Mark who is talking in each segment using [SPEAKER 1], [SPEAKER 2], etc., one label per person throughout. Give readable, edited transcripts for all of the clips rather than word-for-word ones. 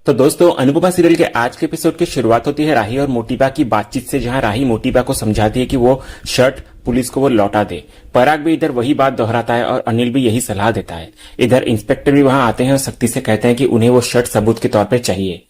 [SPEAKER 1] तो दोस्तों, अनुपमा सीरियल के आज के एपिसोड की शुरुआत होती है राही और मोटीबा की बातचीत से, जहां राही मोटीबा को समझाती है कि वो शर्ट पुलिस को वो लौटा दे। पराग भी इधर वही बात दोहराता है और अनिल भी यही सलाह देता है। इधर इंस्पेक्टर भी वहां आते हैं और सख्ती से कहते हैं कि उन्हें वो शर्ट सबूत के तौर पर चाहिए।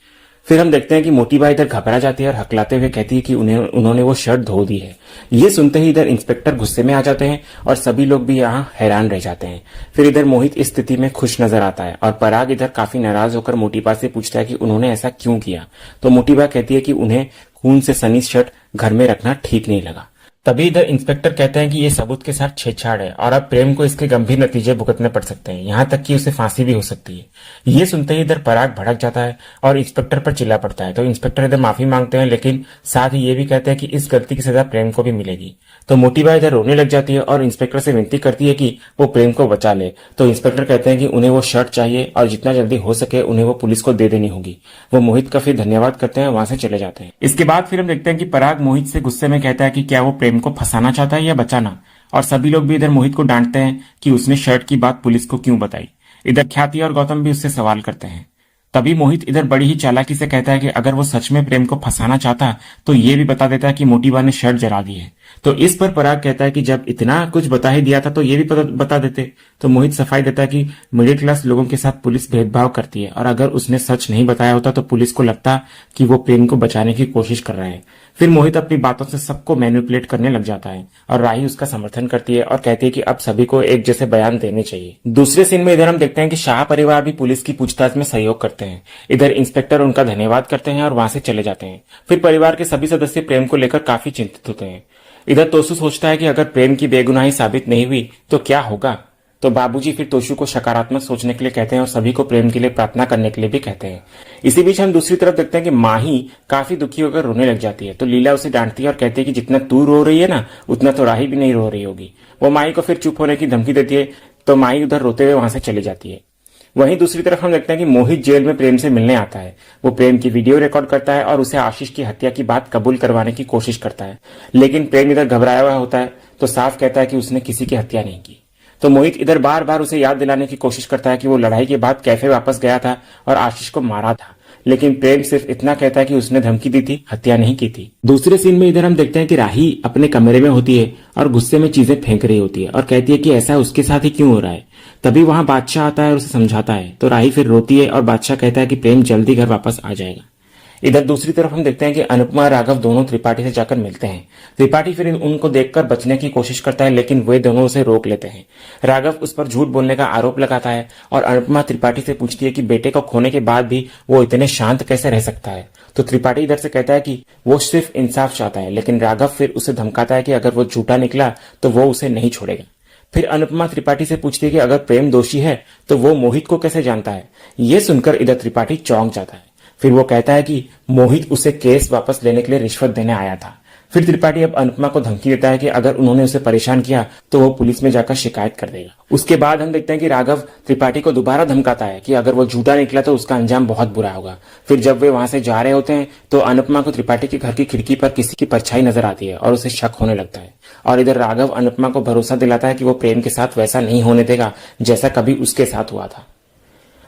[SPEAKER 1] फिर हम देखते हैं कि मोटीबा इधर घबरा जाती है और हकलाते हुए कहती है कि उन्होंने वो शर्ट धो दी है। ये सुनते ही इधर इंस्पेक्टर गुस्से में आ जाते हैं और सभी लोग भी यहाँ हैरान रह जाते हैं। फिर इधर मोहित इस स्थिति में खुश नजर आता है और पराग इधर काफी नाराज होकर मोटीबा से पूछता है कि उन्होंने ऐसा क्यों किया। तो मोटीबा कहती है कि उन्हें खून से सनी शर्ट घर में रखना ठीक नहीं लगा। तभी इधर इंस्पेक्टर कहते हैं कि ये सबूत के साथ छेड़छाड़ है और अब प्रेम को इसके गंभीर नतीजे भुगतने पड़ सकते हैं, यहाँ तक कि उसे फांसी भी हो सकती है। ये सुनते ही इधर पराग भड़क जाता है और इंस्पेक्टर पर चिल्ला पड़ता है। तो इंस्पेक्टर इधर माफी मांगते हैं, लेकिन साथ ही ये भी कहते हैं कि इस गलती की सजा प्रेम को भी मिलेगी। तो मोटीबा इधर रोने लग जाती है और इंस्पेक्टर से विनती करती है कि वो प्रेम को बचा ले। तो इंस्पेक्टर कहते हैं कि उन्हें वो शर्ट चाहिए और जितना जल्दी हो सके उन्हें वो पुलिस को दे देनी होगी। वो मोहित का फिर धन्यवाद करते हैं, वहां से चले जाते हैं। इसके बाद फिर हम देखते हैं कि पराग मोहित से गुस्से में कहता है कि क्या वो प्रेम को फंसाना चाहता है या बचाना। और सभी लोग भी इधर मोहित को डांटते हैं कि उसने शर्ट की बात पुलिस को क्यों बताई। इधर ख्याति और गौतम भी उससे सवाल करते हैं। तभी मोहित इधर बड़ी ही चालाकी से कहता है कि अगर वो सच में प्रेम को फंसाना चाहता तो ये भी बता देता है कि मोटीबा ने शर्ट जला दी है। तो इस पर पराग कहता है कि जब इतना कुछ बता ही दिया था तो ये भी बता देते। तो मोहित सफाई देता है कि मिडिल क्लास लोगों के साथ पुलिस भेदभाव करती है और अगर उसने सच नहीं बताया होता तो पुलिस को लगता कि वो प्रेम को बचाने की कोशिश कर रहे हैं। फिर मोहित अपनी बातों से सबको मैनिपुलेट करने लग जाता है और राही उसका समर्थन करती है और कहती है कि अब सभी को एक जैसे बयान देने चाहिए। दूसरे सीन में इधर हम देखते हैं कि शाह परिवार भी पुलिस की पूछताछ में सहयोग करते हैं। इधर इंस्पेक्टर उनका धन्यवाद करते हैं और वहां से चले जाते हैं। फिर परिवार के सभी सदस्य प्रेम को लेकर काफी चिंतित होते हैं। इधर तोसू सोचता है कि अगर प्रेम की बेगुनाही साबित नहीं हुई तो क्या होगा। तो बाबूजी फिर तोशु को सकारात्मक सोचने के लिए कहते हैं और सभी को प्रेम के लिए प्रार्थना करने के लिए भी कहते हैं। इसी बीच हम दूसरी तरफ देखते हैं कि माही काफी दुखी होकर रोने लग जाती है। तो लीला उसे डांटती है और कहती है कि जितना तू रो रही है ना, उतना तो राही भी नहीं रो रही होगी। वो माही को फिर चुप होने की धमकी देती है। तो माही उधर रोते हुए वहां से चली जाती है। वहीं दूसरी तरफ हम देखते हैं कि मोहित जेल में प्रेम से मिलने आता है। वो प्रेम की वीडियो रिकॉर्ड करता है और उसे आशीष की हत्या की बात कबूल करवाने की कोशिश करता है, लेकिन प्रेम इधर घबराया हुआ होता है। तो साफ कहता है कि उसने किसी की हत्या नहीं की। तो मोहित इधर बार बार उसे याद दिलाने की कोशिश करता है कि वो लड़ाई के बाद कैफे वापस गया था और आशीष को मारा था, लेकिन प्रेम सिर्फ इतना कहता है कि उसने धमकी दी थी, हत्या नहीं की थी। दूसरे सीन में इधर हम देखते हैं कि राही अपने कमरे में होती है और गुस्से में चीजें फेंक रही होती है और कहती है कि ऐसा उसके साथ ही क्यों हो रहा है। तभी वहां बादशाह आता है और उसे समझाता है। तो राही फिर रोती है और बादशाह कहता है कि प्रेम जल्दी घर वापस आ जाएगा। इधर दूसरी तरफ हम देखते हैं कि अनुपमा और राघव दोनों त्रिपाठी से जाकर मिलते हैं। त्रिपाठी फिर उनको देखकर बचने की कोशिश करता है, लेकिन वे दोनों उसे रोक लेते हैं। राघव उस पर झूठ बोलने का आरोप लगाता है और अनुपमा त्रिपाठी से पूछती है कि बेटे को खोने के बाद भी वो इतने शांत कैसे रह सकता है। तो त्रिपाठी इधर से कहता है कि वो सिर्फ इंसाफ चाहता है, लेकिन राघव फिर उसे धमकाता है कि अगर वो झूठा निकला तो वो उसे नहीं छोड़ेगा। फिर अनुपमा त्रिपाठी से पूछती है कि अगर प्रेम दोषी है तो वो मोहित को कैसे जानता है। ये सुनकर इधर त्रिपाठी चौंक जाता है। फिर वो कहता है कि मोहित उसे केस वापस लेने के लिए रिश्वत देने आया था। फिर त्रिपाठी अब अनुपमा को धमकी देता है कि अगर उन्होंने उसे परेशान किया तो वो पुलिस में जाकर शिकायत कर देगा। उसके बाद हम देखते हैं कि राघव त्रिपाठी को दोबारा धमकाता है कि अगर वो झूठा निकला तो उसका अंजाम बहुत बुरा होगा। फिर जब वे वहां से जा रहे होते हैं तो अनुपमा को त्रिपाठी के घर की खिड़की पर किसी की परछाई नजर आती है और उसे शक होने लगता है। और इधर राघव अनुपमा को भरोसा दिलाता है कि वो प्रेम के साथ वैसा नहीं होने देगा जैसा कभी उसके साथ हुआ था।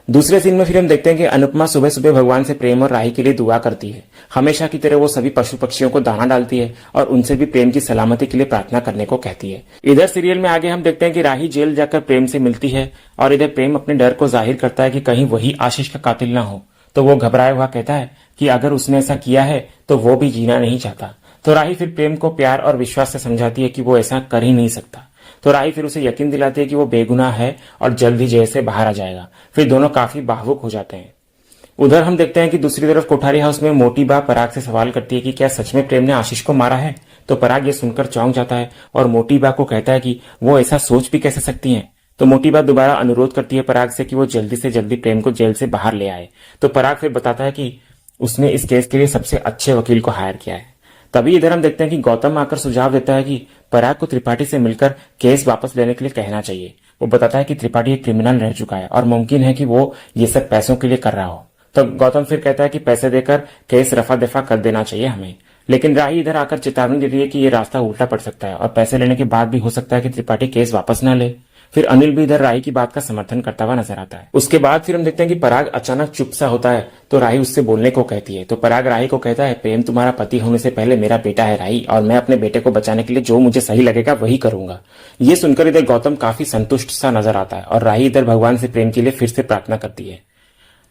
[SPEAKER 1] दूसरे सीन में फिर हम देखते हैं कि अनुपमा सुबह सुबह भगवान से प्रेम और राही के लिए दुआ करती है। हमेशा की तरह वो सभी पशु पक्षियों को दाना डालती है और उनसे भी प्रेम की सलामती के लिए प्रार्थना करने को कहती है। इधर सीरियल में आगे हम देखते हैं कि राही जेल जाकर प्रेम से मिलती है और इधर प्रेम अपने डर को जाहिर करता है कि कहीं वही आशीष का कातिल ना हो। तो वो घबराया हुआ कहता है कि अगर उसने ऐसा किया है तो वो भी जीना नहीं चाहता। तो राही फिर प्रेम को प्यार और विश्वास से समझाती है कि वो ऐसा कर ही नहीं सकता। तो राही फिर उसे यकीन दिलाती है कि वो बेगुनाह है और जल्द ही जेल से बाहर आ जाएगा। फिर दोनों काफी भावुक हो जाते हैं। उधर हम देखते हैं कि दूसरी तरफ कोठारी हाउस में मोटीबा पराग से सवाल करती है कि क्या सच में प्रेम ने आशीष को मारा है। तो पराग ये सुनकर चौंक जाता है और मोटीबा को कहता है कि वो ऐसा सोच भी कैसे सकती है। तो मोटीबा दोबारा अनुरोध करती है पराग से कि वो जल्दी से जल्दी प्रेम को जेल से बाहर ले आए। तो पराग फिर बताता है कि उसने इस केस के लिए सबसे अच्छे वकील को हायर किया है। तभी इधर हम देखते हैं कि गौतम आकर सुझाव देता है कि पराग को त्रिपाठी से मिलकर केस वापस लेने के लिए कहना चाहिए। वो बताता है कि त्रिपाठी एक क्रिमिनल रह चुका है और मुमकिन है कि वो ये सब पैसों के लिए कर रहा हो। तो गौतम फिर कहता है कि पैसे देकर केस रफा दफा कर देना चाहिए हमें। लेकिन राही इधर आकर चेतावनी देती है कि ये रास्ता उल्टा पड़ सकता है और पैसे लेने के बाद भी हो सकता है कि त्रिपाठी केस वापस ना ले। फिर अनिल भी इधर राही की बात का समर्थन करता हुआ नजर आता है। उसके बाद फिर हम देखते हैं कि पराग अचानक चुप सा होता है तो राही उससे बोलने को कहती है। तो पराग राही को कहता है, प्रेम तुम्हारा पति होने से पहले मेरा बेटा है राही, और मैं अपने बेटे को बचाने के लिए जो मुझे सही लगेगा वही करूंगा। ये सुनकर इधर गौतम काफी संतुष्ट सा नजर आता है और राही इधर भगवान से प्रेम के लिए फिर से प्रार्थना करती है।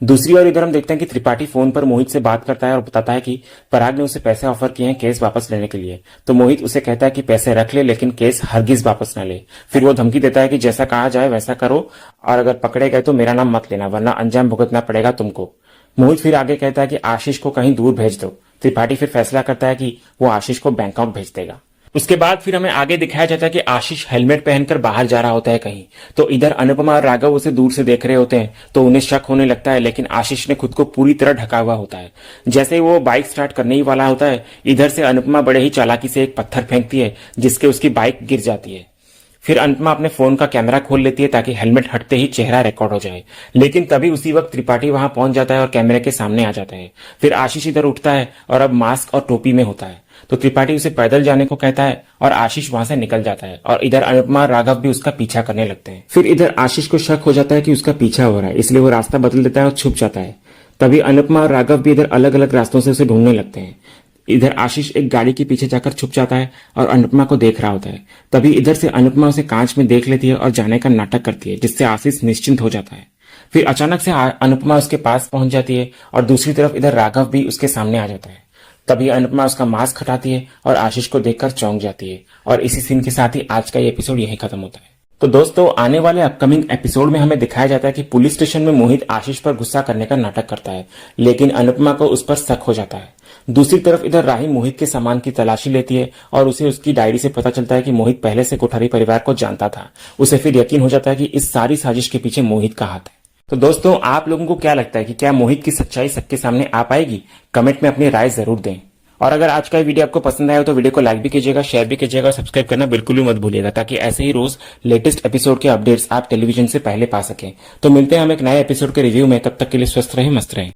[SPEAKER 1] दूसरी ओर इधर हम देखते हैं कि त्रिपाठी फोन पर मोहित से बात करता है और बताता है कि पराग ने उसे पैसे ऑफर किए हैं केस वापस लेने के लिए। तो मोहित उसे कहता है कि पैसे रख ले लेकिन केस हरगिज वापस न ले। फिर वो धमकी देता है कि जैसा कहा जाए वैसा करो और अगर पकड़े गए तो मेरा नाम मत लेना वरना अंजाम भुगतना पड़ेगा तुमको। मोहित फिर आगे कहता है कि आशीष को कहीं दूर भेज दो। त्रिपाठी फिर फैसला करता है कि वो आशीष को बैंकॉक भेज देगा। उसके बाद फिर हमें आगे दिखाया जाता है कि आशीष हेलमेट पहनकर बाहर जा रहा होता है कहीं। तो इधर अनुपमा और राघव उसे दूर से देख रहे होते हैं तो उन्हें शक होने लगता है, लेकिन आशीष ने खुद को पूरी तरह ढका हुआ होता है। जैसे ही वो बाइक स्टार्ट करने ही वाला होता है, इधर से अनुपमा बड़े ही चालाकी से एक पत्थर फेंकती है जिसके उसकी बाइक गिर जाती है। फिर अनुपमा अपने फोन का कैमरा खोल लेती है ताकि हेलमेट हटते ही चेहरा रिकॉर्ड हो जाए, लेकिन तभी उसी वक्त त्रिपाठी वहां पहुंच जाता है और कैमरे के सामने आ जाता है। फिर आशीष इधर उठता है और अब मास्क और टोपी में होता है। तो त्रिपाठी उसे पैदल जाने को कहता है और आशीष वहां से निकल जाता है और इधर अनुपमा और राघव भी उसका पीछा करने लगते हैं। फिर इधर आशीष को शक हो जाता है कि उसका पीछा हो रहा है, इसलिए वो रास्ता बदल देता है और छुप जाता है। तभी अनुपमा और राघव भी इधर अलग अलग रास्तों से उसे ढूंढने लगते हैं। इधर आशीष एक गाड़ी के पीछे जाकर छुप जाता है और अनुपमा को देख रहा होता है। तभी इधर से अनुपमा उसे कांच में देख लेती है और जाने का नाटक करती है, जिससे आशीष निश्चिंत हो जाता है। फिर अचानक से अनुपमा उसके पास पहुंच जाती है और दूसरी तरफ इधर राघव भी उसके सामने आ जाता है। तभी अनुपमा उसका मास्क हटाती है और आशीष को देखकर चौंक जाती है और इसी सीन के साथ ही आज का ये एपिसोड यहीं खत्म होता है। तो दोस्तों, आने वाले अपकमिंग एपिसोड में हमें दिखाया जाता है कि पुलिस स्टेशन में मोहित आशीष पर गुस्सा करने का नाटक करता है, लेकिन अनुपमा को उस पर शक हो जाता है। दूसरी तरफ इधर राही मोहित के सामान की तलाशी लेती है और उसे उसकी डायरी से पता चलता है कि मोहित पहले से कोठारी परिवार को जानता था। उसे फिर यकीन हो जाता है कि इस सारी साजिश के पीछे मोहित का हाथ है। तो दोस्तों, आप लोगों को क्या लगता है कि क्या मोहित की सच्चाई सबके सामने आ पाएगी? कमेंट में अपनी राय जरूर दें। और अगर आज का वीडियो आपको पसंद आया हो तो वीडियो को लाइक भी कीजिएगा, शेयर भी कीजिएगा और सब्सक्राइब करना बिल्कुल भी मत भूलिएगा, ताकि ऐसे ही रोज लेटेस्ट एपिसोड के अपडेट्स आप टेलीविजन से पहले पा सकें। तो मिलते हैं हम एक नए एपिसोड के रिव्यू में, तब तक के लिए स्वस्थ रहें, मस्त रहें।